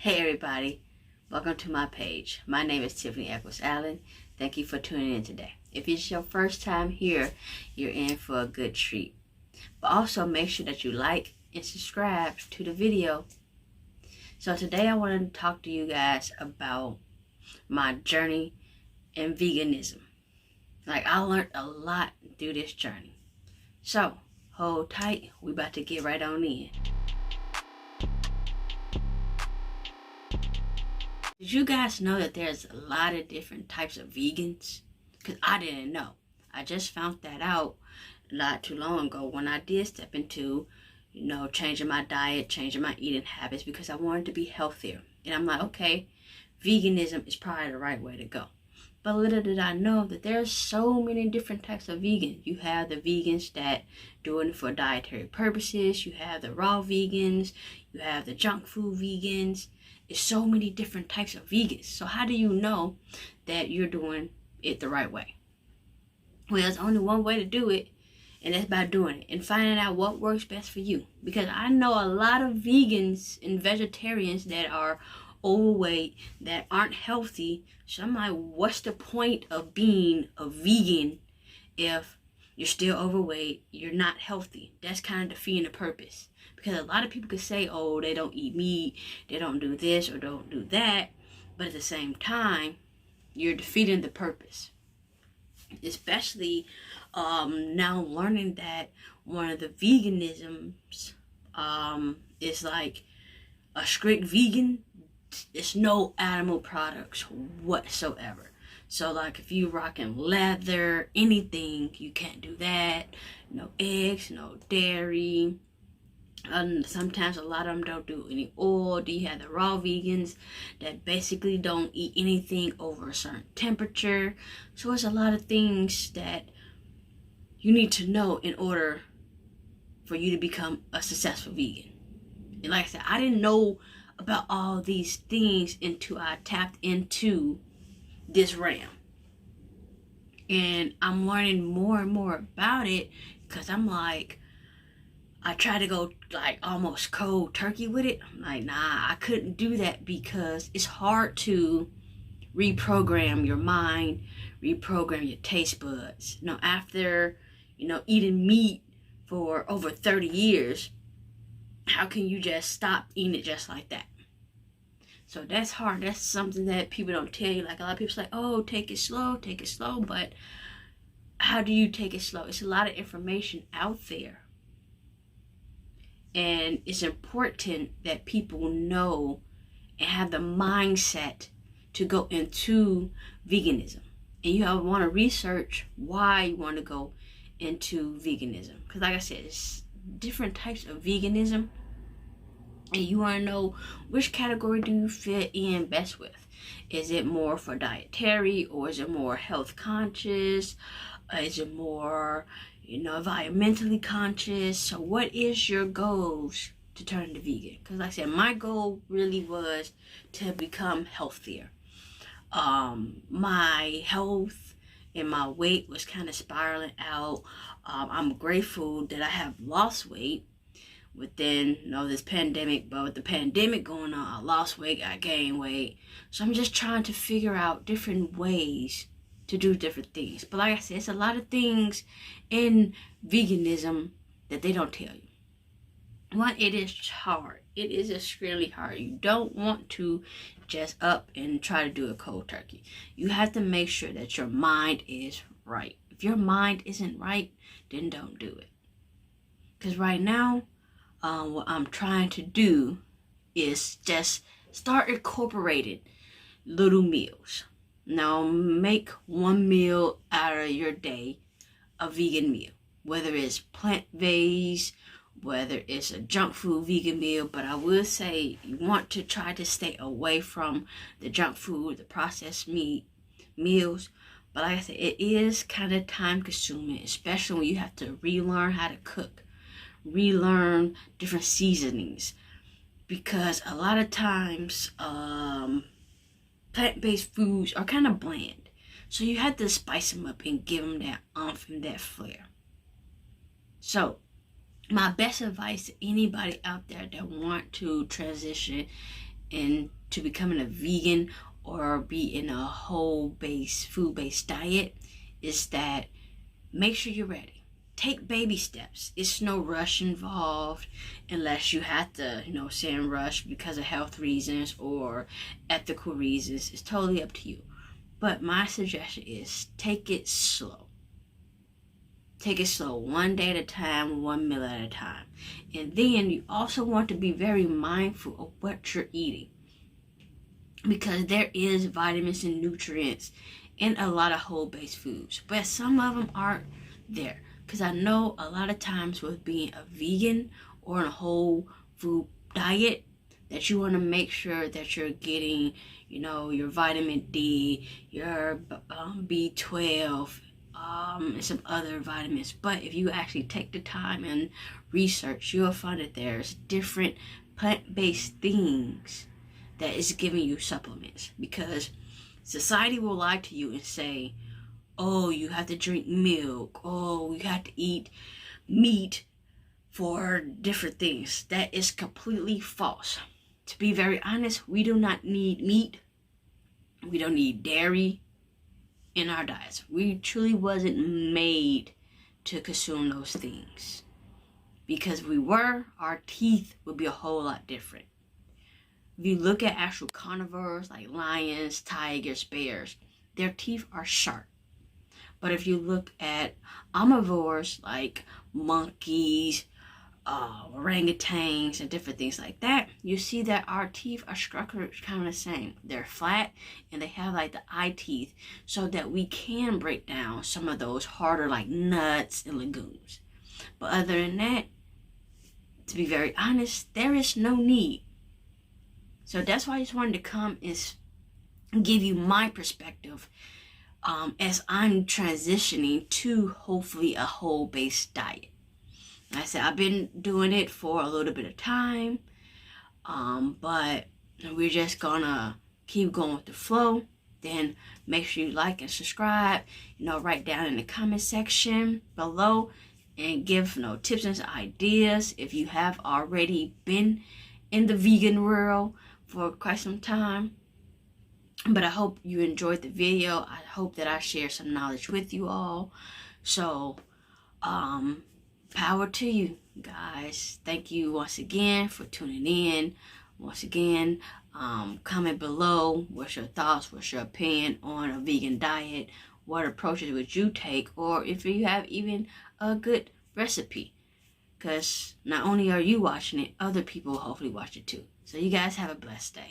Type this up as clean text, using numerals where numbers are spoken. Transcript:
Hey everybody, welcome to my page. My name is Tiffany Echols-Allen. Thank you for tuning in today. If it's your first time here, you're in for a good treat. But also make sure that you like and subscribe to the video. So today I want to talk to you guys about my journey in veganism. I learned a lot through this journey. So hold tight, we about to get right on in. Did you guys know that there's a lot of different types of vegans? Because I didn't know. I just found that out not too long ago when I did step into, changing my diet, changing my eating habits because I wanted to be healthier. And I'm like, okay, veganism is probably the right way to go. But little did I know that there's so many different types of vegans. You have the vegans that do it for dietary purposes. You have the raw vegans. You have the junk food vegans. There's so many different types of vegans. So how do you know that you're doing it the right way? Well, there's only one way to do it, and that's by doing it and finding out what works best for you. Because I know a lot of vegans and vegetarians that are overweight, that aren't healthy. So I'm like, what's the point of being a vegan if you're still overweight, you're not healthy? That's kind of defeating the purpose. Because a lot of people could say, oh, they don't eat meat, they don't do this or don't do that. But at the same time, you're defeating the purpose. Especially now learning that one of the veganisms is like a strict vegan. It's no animal products whatsoever. So like if you rocking leather, anything, you can't do that. No eggs, no dairy. Sometimes a lot of them don't do any oil. Do you have the raw vegans that basically don't eat anything over a certain temperature? So it's a lot of things that you need to know in order for you to become a successful vegan. And like I said, I didn't know about all these things until I tapped into this realm. And I'm learning more and more about it because I'm like, I try to go like almost cold turkey with it. I'm like, nah, I couldn't do that because it's hard to reprogram your mind, reprogram your taste buds. After, eating meat for over 30 years, how can you just stop eating it just like that? So that's hard. That's something that people don't tell you. Like a lot of people say, oh, take it slow. But how do you take it slow? It's a lot of information out there. And it's important that people know and have the mindset to go into veganism. And you want to research why you want to go into veganism. Because like I said, it's different types of veganism. And you want to know which category do you fit in best with. Is it more for dietary, or is it more health conscious? Is it more, environmentally conscious? So what is your goals to turn into vegan? Because like I said, my goal really was to become healthier. My health and my weight was kind of spiraling out. I'm grateful that I have lost weight within this pandemic, but with the pandemic going on, I lost weight, I gained weight. So I'm just trying to figure out different ways to do different things. But like I said, it's a lot of things in veganism that they don't tell you. One, it is hard. It is extremely hard. You don't want to just up and try to do a cold turkey. You have to make sure that your mind is right. If your mind isn't right, then don't do it. Because right now, what I'm trying to do is just start incorporating little meals. Now make one meal out of your day a vegan meal, whether it's plant-based, whether it's a junk food vegan meal. But I will say you want to try to stay away from the junk food, the processed meat meals. But like I said, it is kind of time consuming, especially when you have to relearn how to cook, relearn different seasonings, because a lot of times plant-based foods are kind of bland, so you have to spice them up and give them that oomph and that flair. So my best advice to anybody out there that want to transition into becoming a vegan or be in a food-based diet is that make sure you're ready. Take baby steps. It's no rush involved unless you have to, say in rush because of health reasons or ethical reasons. It's totally up to you. But my suggestion is take it slow. Take it slow, one day at a time, one meal at a time. And then you also want to be very mindful of what you're eating, because there is vitamins and nutrients in a lot of whole-based foods, but some of them aren't there. Because I know a lot of times with being a vegan or in a whole food diet, that you want to make sure that you're getting, your vitamin D, your B12, and some other vitamins. But if you actually take the time and research, you'll find that there's different plant-based things that is giving you supplements, because society will lie to you and say, oh, you have to drink milk, oh, you have to eat meat for different things. That is completely false. To be very honest, we do not need meat. We don't need dairy in our diets. We truly wasn't made to consume those things. Because if we were, our teeth would be a whole lot different. If you look at actual carnivores like lions, tigers, bears, their teeth are sharp. But if you look at omnivores like monkeys, orangutans, and different things like that, you see that our teeth are structured kind of the same. They're flat and they have like the eye teeth so that we can break down some of those harder like nuts and legumes. But other than that, to be very honest, there is no need. So that's why I just wanted to come and give you my perspective as I'm transitioning to hopefully a whole-based diet. Like I said, I've been doing it for a little bit of time, but we're just gonna keep going with the flow. Then make sure you like and subscribe, write down in the comment section below and give tips and ideas if you have already been in the vegan world for quite some time. But I hope you enjoyed the video. I hope that I shared some knowledge with you all. So power to you guys. Thank you once again for tuning in. Once again, comment below what's your thoughts, what's your opinion on a vegan diet, what approaches would you take, or if you have even a good recipe, because not only are you watching it, other people will hopefully watch it too. So you guys have a blessed day.